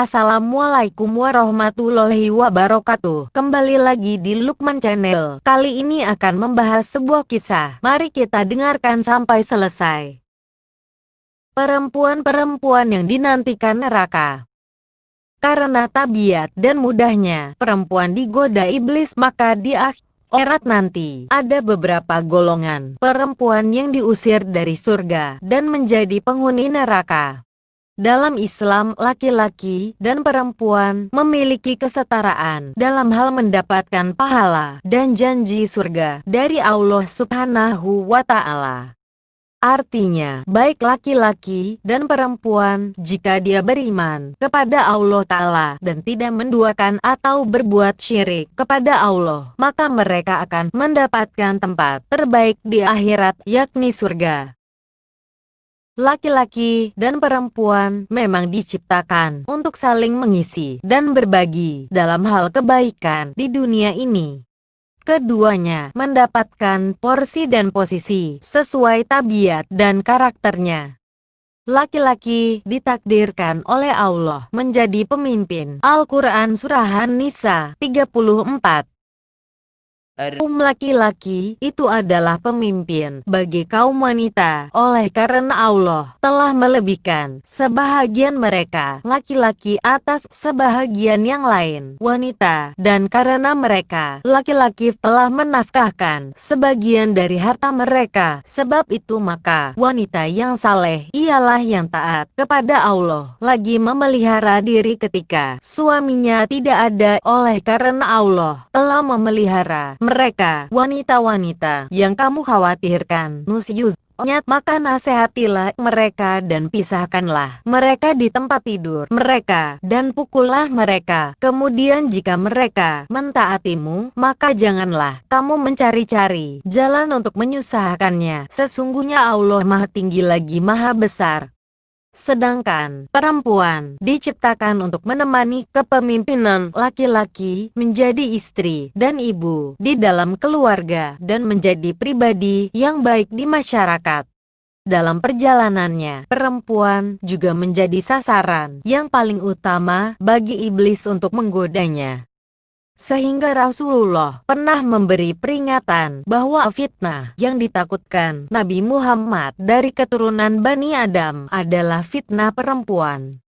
Assalamualaikum warahmatullahi wabarakatuh. Kembali lagi di Lukman Channel. Kali ini akan membahas sebuah kisah. Mari kita dengarkan sampai selesai. Perempuan-perempuan yang dinantikan neraka. Karena tabiat dan mudahnya perempuan digoda iblis, maka di akhirat nanti ada beberapa golongan perempuan yang diusir dari surga dan menjadi penghuni neraka. Dalam Islam, laki-laki dan perempuan memiliki kesetaraan dalam hal mendapatkan pahala dan janji surga dari Allah Subhanahu wa Ta'ala. Artinya, baik laki-laki dan perempuan, jika dia beriman kepada Allah Ta'ala dan tidak menduakan atau berbuat syirik kepada Allah, maka mereka akan mendapatkan tempat terbaik di akhirat, yakni surga. Laki-laki dan perempuan memang diciptakan untuk saling mengisi dan berbagi dalam hal kebaikan di dunia ini. Keduanya mendapatkan porsi dan posisi sesuai tabiat dan karakternya. Laki-laki ditakdirkan oleh Allah menjadi pemimpin. Al-Quran Surah An-Nisa 34. Kaum laki-laki itu adalah pemimpin bagi kaum wanita, oleh karena Allah telah melebihkan sebahagian mereka laki-laki atas sebahagian yang lain wanita, dan karena mereka laki-laki telah menafkahkan sebagian dari harta mereka. Sebab itu maka wanita yang saleh ialah yang taat kepada Allah, lagi memelihara diri ketika suaminya tidak ada, oleh karena Allah telah memelihara mereka, wanita-wanita yang kamu khawatirkan nusyuznya, maka nasihatilah mereka dan pisahkanlah mereka di tempat tidur mereka, dan pukullah mereka. Kemudian jika mereka mentaatimu, maka janganlah kamu mencari-cari jalan untuk menyusahkannya. Sesungguhnya Allah Maha Tinggi lagi Maha Besar. Sedangkan perempuan diciptakan untuk menemani kepemimpinan laki-laki, menjadi istri dan ibu di dalam keluarga, dan menjadi pribadi yang baik di masyarakat. Dalam perjalanannya, perempuan juga menjadi sasaran yang paling utama bagi iblis untuk menggodanya. Sehingga Rasulullah pernah memberi peringatan bahwa fitnah yang ditakutkan Nabi Muhammad dari keturunan Bani Adam adalah fitnah perempuan.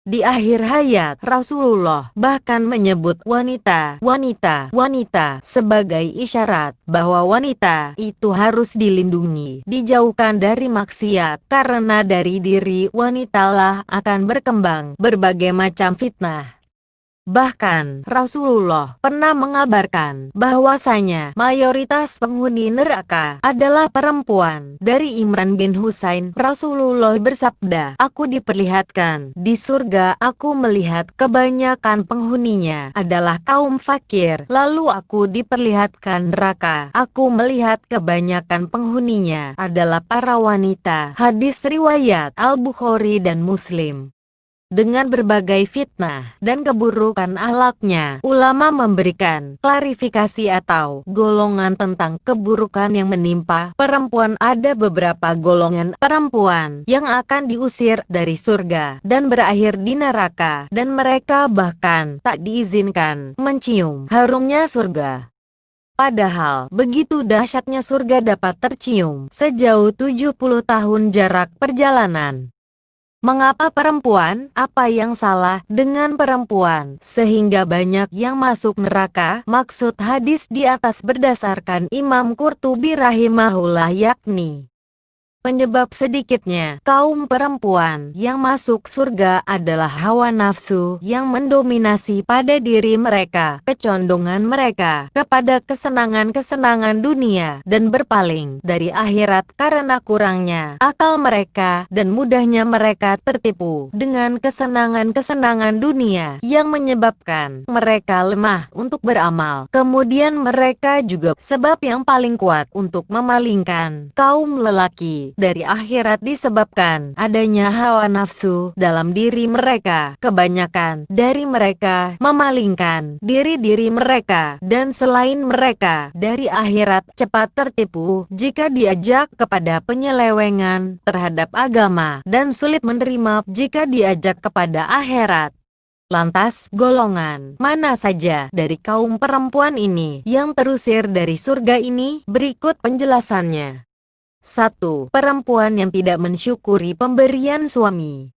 Di akhir hayat, Rasulullah bahkan menyebut wanita sebagai isyarat bahwa wanita itu harus dilindungi, dijauhkan dari maksiat, karena dari diri wanitalah akan berkembang berbagai macam fitnah. Bahkan, Rasulullah pernah mengabarkan bahwasanya mayoritas penghuni neraka adalah perempuan. Dari Imran bin Husain, Rasulullah bersabda, "Aku diperlihatkan di surga, aku melihat kebanyakan penghuninya adalah kaum fakir. Lalu aku diperlihatkan neraka, aku melihat kebanyakan penghuninya adalah para wanita." Hadis riwayat Al-Bukhari dan Muslim. Dengan berbagai fitnah dan keburukan akhlaknya, ulama memberikan klarifikasi atau golongan tentang keburukan yang menimpa perempuan. Ada beberapa golongan perempuan yang akan diusir dari surga dan berakhir di neraka, dan mereka bahkan tak diizinkan mencium harumnya surga. Padahal begitu dahsyatnya surga dapat tercium sejauh 70 tahun jarak perjalanan. Mengapa perempuan? Apa yang salah dengan perempuan sehingga banyak yang masuk neraka? Maksud hadis di atas berdasarkan Imam Qurtubi rahimahullah, yakni penyebab sedikitnya kaum perempuan yang masuk surga adalah hawa nafsu yang mendominasi pada diri mereka, kecondongan mereka kepada kesenangan-kesenangan dunia, dan berpaling dari akhirat karena kurangnya akal mereka dan mudahnya mereka tertipu dengan kesenangan-kesenangan dunia yang menyebabkan mereka lemah untuk beramal. Kemudian mereka juga sebab yang paling kuat untuk memalingkan kaum lelaki dari akhirat disebabkan adanya hawa nafsu dalam diri mereka. Kebanyakan dari mereka memalingkan diri-diri mereka dan selain mereka dari akhirat, cepat tertipu jika diajak kepada penyelewengan terhadap agama, dan sulit menerima jika diajak kepada akhirat. Lantas, golongan mana saja dari kaum perempuan ini yang terusir dari surga ini? Berikut penjelasannya. 1. Perempuan yang tidak mensyukuri pemberian suami.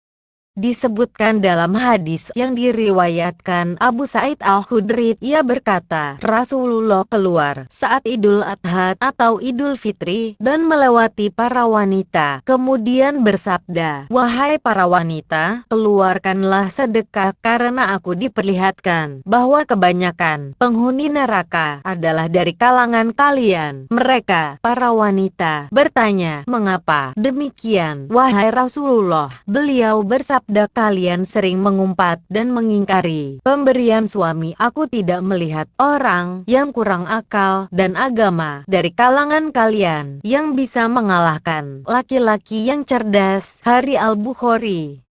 Disebutkan dalam hadis yang diriwayatkan Abu Sa'id Al-Khudri, ia berkata, Rasulullah keluar saat Idul Adha atau Idul Fitri dan melewati para wanita. Kemudian bersabda, "Wahai para wanita, keluarkanlah sedekah karena aku diperlihatkan bahwa kebanyakan penghuni neraka adalah dari kalangan kalian." Mereka, para wanita, bertanya, "Mengapa demikian, wahai Rasulullah?" Beliau bersabda, "Kalian sering mengumpat dan mengingkari pemberian suami. Aku tidak melihat orang yang kurang akal dan agama dari kalangan kalian yang bisa mengalahkan laki-laki yang cerdas." Hari Al-Bukhari.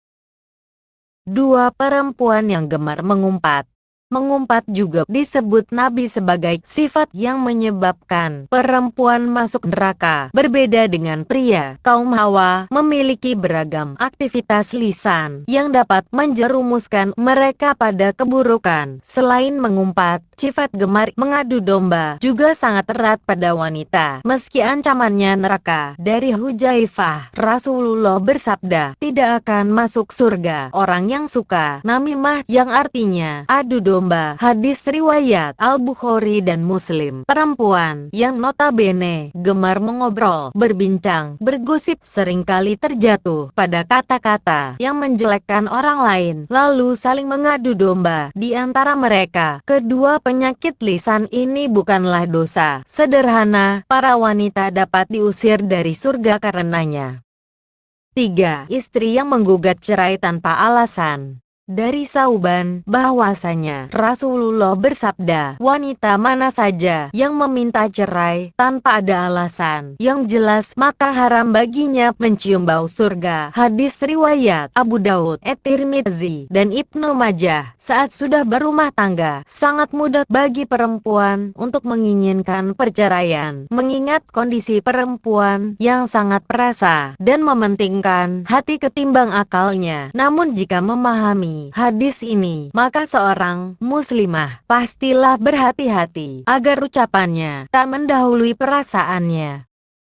2. Perempuan yang gemar mengumpat. Mengumpat juga disebut Nabi sebagai sifat yang menyebabkan perempuan masuk neraka. Berbeda dengan pria, kaum Hawa memiliki beragam aktivitas lisan yang dapat menjerumuskan mereka pada keburukan. Selain mengumpat, sifat gemar mengadu domba juga sangat erat pada wanita. Meski ancamannya neraka. Dari Hujaifah, Rasulullah bersabda, "Tidak akan masuk surga orang yang suka namimah," yang artinya adu domba. Hadis riwayat Al-Bukhari dan Muslim. Perempuan yang notabene gemar mengobrol, berbincang, bergosip seringkali terjatuh pada kata-kata yang menjelekkan orang lain, lalu saling mengadu domba di antara mereka. Kedua penyakit lisan ini bukanlah dosa sederhana, para wanita dapat diusir dari surga karenanya. 3. Istri yang menggugat cerai tanpa alasan. Dari Sauban, bahwasanya Rasulullah bersabda, "Wanita mana saja yang meminta cerai tanpa ada alasan yang jelas, maka haram baginya mencium bau surga." Hadis riwayat Abu Daud, At-Tirmidzi, dan Ibnu Majah. Saat sudah berumah tangga, sangat mudah bagi perempuan untuk menginginkan perceraian, mengingat kondisi perempuan yang sangat perasa dan mementingkan hati ketimbang akalnya. Namun jika memahami hadis ini, maka seorang muslimah pastilah berhati-hati agar ucapannya tak mendahului perasaannya.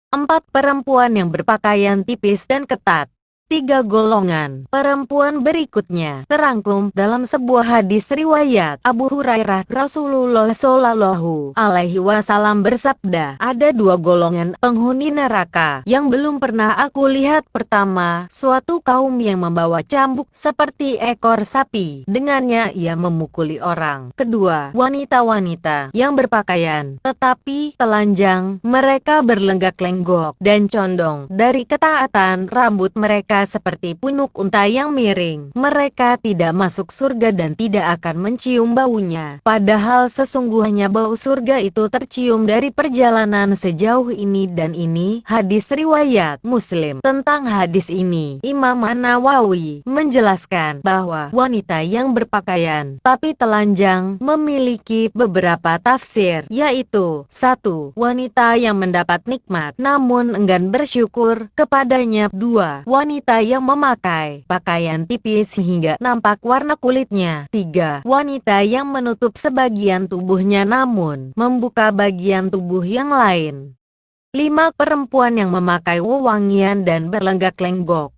4. Perempuan yang berpakaian tipis dan ketat. 3 golongan perempuan berikutnya terangkum dalam sebuah hadis riwayat Abu Hurairah. Rasulullah Shallallahu Alaihi Wasallam bersabda, "Ada 2 golongan penghuni neraka yang belum pernah aku lihat. Pertama, suatu kaum yang membawa cambuk seperti ekor sapi, dengannya ia memukuli orang. Kedua, wanita-wanita yang berpakaian tetapi telanjang, mereka berlenggak-lenggok dan condong dari ketaatan. Rambut mereka seperti punuk unta yang miring. Mereka tidak masuk surga dan tidak akan mencium baunya, padahal sesungguhnya bau surga itu tercium dari perjalanan sejauh ini dan ini." Hadis riwayat Muslim. Tentang hadis ini, Imam An-Nawawi menjelaskan bahwa wanita yang berpakaian tapi telanjang memiliki beberapa tafsir, yaitu 1. Wanita yang mendapat nikmat namun enggan bersyukur kepadanya. 2. Wanita yang memakai pakaian tipis hingga nampak warna kulitnya. 3. Wanita yang menutup sebagian tubuhnya namun membuka bagian tubuh yang lain. 5. Perempuan yang memakai wewangian dan berlenggak-lenggok.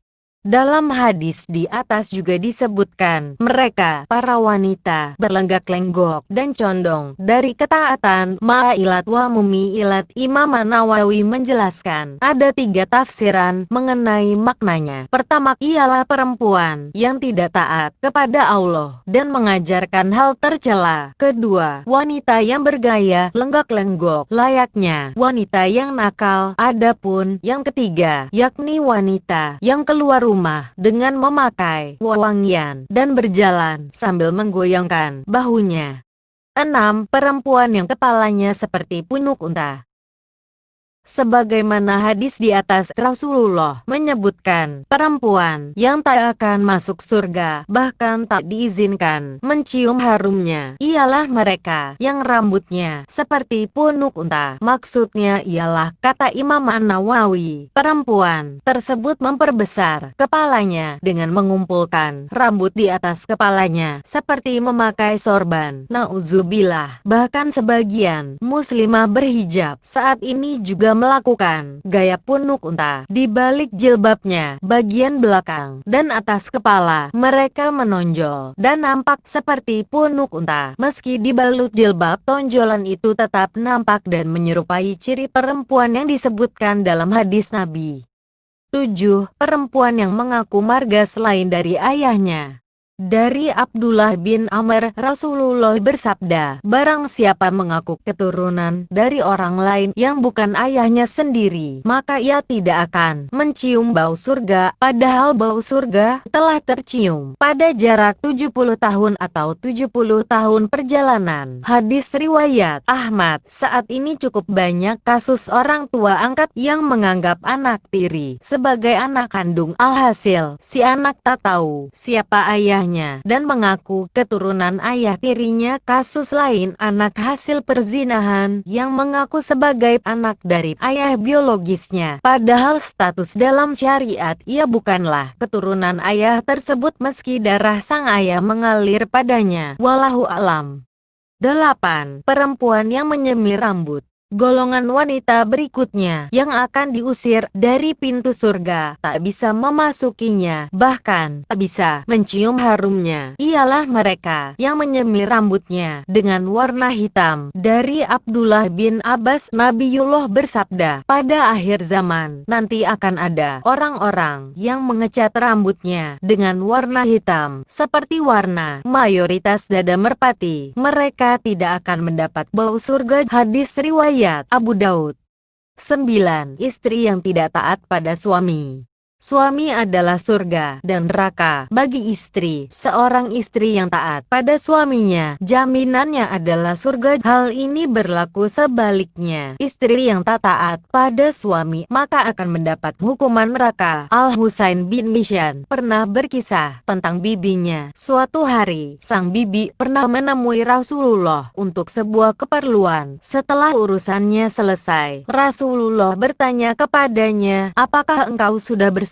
Dalam hadis di atas juga disebutkan, mereka, para wanita, berlenggak-lenggok dan condong dari ketaatan. Ma'ilat wa mumi'ilat. Imam An-Nawawi menjelaskan, ada 3 tafsiran mengenai maknanya. Pertama, ialah perempuan yang tidak taat kepada Allah dan mengajarkan hal tercela. Kedua, wanita yang bergaya lenggak-lenggok layaknya wanita yang nakal. Adapun yang ketiga, yakni wanita yang keluar rumah dengan memakai wewangian dan berjalan sambil menggoyangkan bahunya. 6. Perempuan yang kepalanya seperti punuk unta. Sebagaimana hadis di atas, Rasulullah menyebutkan, perempuan yang tak akan masuk surga, bahkan tak diizinkan mencium harumnya, ialah mereka yang rambutnya seperti punuk unta. Maksudnya ialah, kata Imam An-Nawawi, perempuan tersebut memperbesar kepalanya dengan mengumpulkan rambut di atas kepalanya, seperti memakai sorban. Nauzubillah. Bahkan sebagian muslimah berhijab saat ini juga melakukan gaya punuk unta. Di balik jilbabnya, bagian belakang dan atas kepala mereka menonjol dan nampak seperti punuk unta. Meski dibalut jilbab, tonjolan itu tetap nampak dan menyerupai ciri perempuan yang disebutkan dalam hadis Nabi. 7. Perempuan yang mengaku marga selain dari ayahnya. Dari Abdullah bin Amr, Rasulullah bersabda, barang siapa mengaku keturunan dari orang lain yang bukan ayahnya sendiri, maka ia tidak akan mencium bau surga, padahal bau surga telah tercium pada jarak 70 tahun atau 70 tahun perjalanan. Hadis riwayat Ahmad. Saat ini cukup banyak kasus orang tua angkat yang menganggap anak tiri sebagai anak kandung. Alhasil, si anak tak tahu siapa ayahnya dan mengaku keturunan ayah tirinya. Kasus lain, anak hasil perzinahan yang mengaku sebagai anak dari ayah biologisnya, padahal status dalam syariat ia bukanlah keturunan ayah tersebut meski darah sang ayah mengalir padanya. Wallahu a'lam. 8. Perempuan yang menyemir rambut. Golongan wanita berikutnya yang akan diusir dari pintu surga, tak bisa memasukinya, bahkan tak bisa mencium harumnya, ialah mereka yang menyemir rambutnya dengan warna hitam. Dari Abdullah bin Abbas, Nabiullah bersabda, pada akhir zaman nanti akan ada orang-orang yang mengecat rambutnya dengan warna hitam seperti warna mayoritas dada merpati. Mereka tidak akan mendapat bau surga. Hadis riwayat Abu Daud. 9. Istri yang tidak taat pada suami. Suami adalah surga dan neraka bagi istri. Seorang istri yang taat pada suaminya, jaminannya adalah surga. Hal ini berlaku sebaliknya. Istri yang tak taat pada suami, maka akan mendapat hukuman neraka. Al-Husain bin Mishan pernah berkisah tentang bibinya. Suatu hari, sang bibi pernah menemui Rasulullah untuk sebuah keperluan. Setelah urusannya selesai, Rasulullah bertanya kepadanya, apakah engkau sudah bersuami?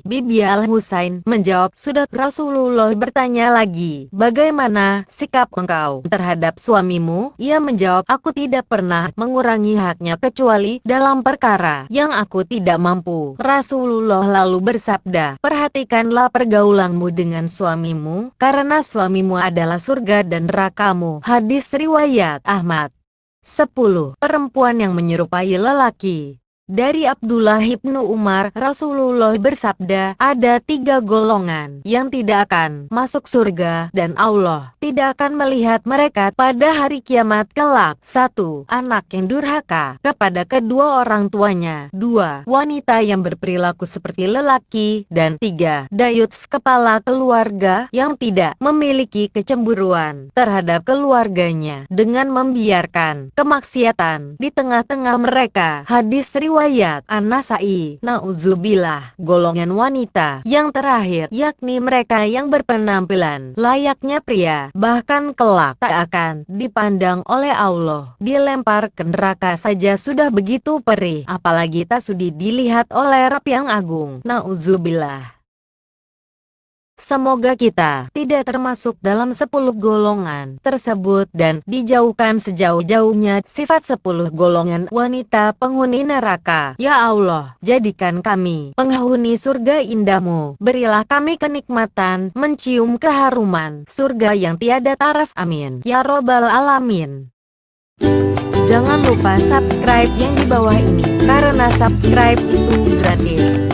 Bibi Al-Husain menjawab, sudah. Rasulullah bertanya lagi, bagaimana sikap engkau terhadap suamimu? Ia menjawab, aku tidak pernah mengurangi haknya kecuali dalam perkara yang aku tidak mampu. Rasulullah lalu bersabda, perhatikanlah pergaulanmu dengan suamimu, karena suamimu adalah surga dan nerakamu. Hadis riwayat Ahmad. 10. Perempuan yang menyerupai lelaki. Dari Abdullah ibnu Umar, Rasulullah bersabda, ada 3 golongan yang tidak akan masuk surga dan Allah tidak akan melihat mereka pada hari kiamat kelak. 1. Anak yang durhaka kepada kedua orang tuanya. 2. Wanita yang berperilaku seperti lelaki. Dan 3. Dayuts kepala keluarga yang tidak memiliki kecemburuan terhadap keluarganya dengan membiarkan kemaksiatan di tengah-tengah mereka. Hadis riwayat An-Nasai. Nauzubillah. Golongan wanita yang terakhir, yakni mereka yang berpenampilan layaknya pria, bahkan kelak tak akan dipandang oleh Allah, dilempar ke neraka saja sudah begitu perih, apalagi tak sudi dilihat oleh Rabb yang agung. Nauzubillah. Semoga kita tidak termasuk dalam 10 golongan tersebut dan dijauhkan sejauh-jauhnya sifat 10 golongan wanita penghuni neraka. Ya Allah, jadikan kami penghuni surga indahmu. Berilah kami kenikmatan mencium keharuman surga yang tiada taraf. Amin. Ya Robbal Alamin. Jangan lupa subscribe yang di bawah ini, karena subscribe itu gratis.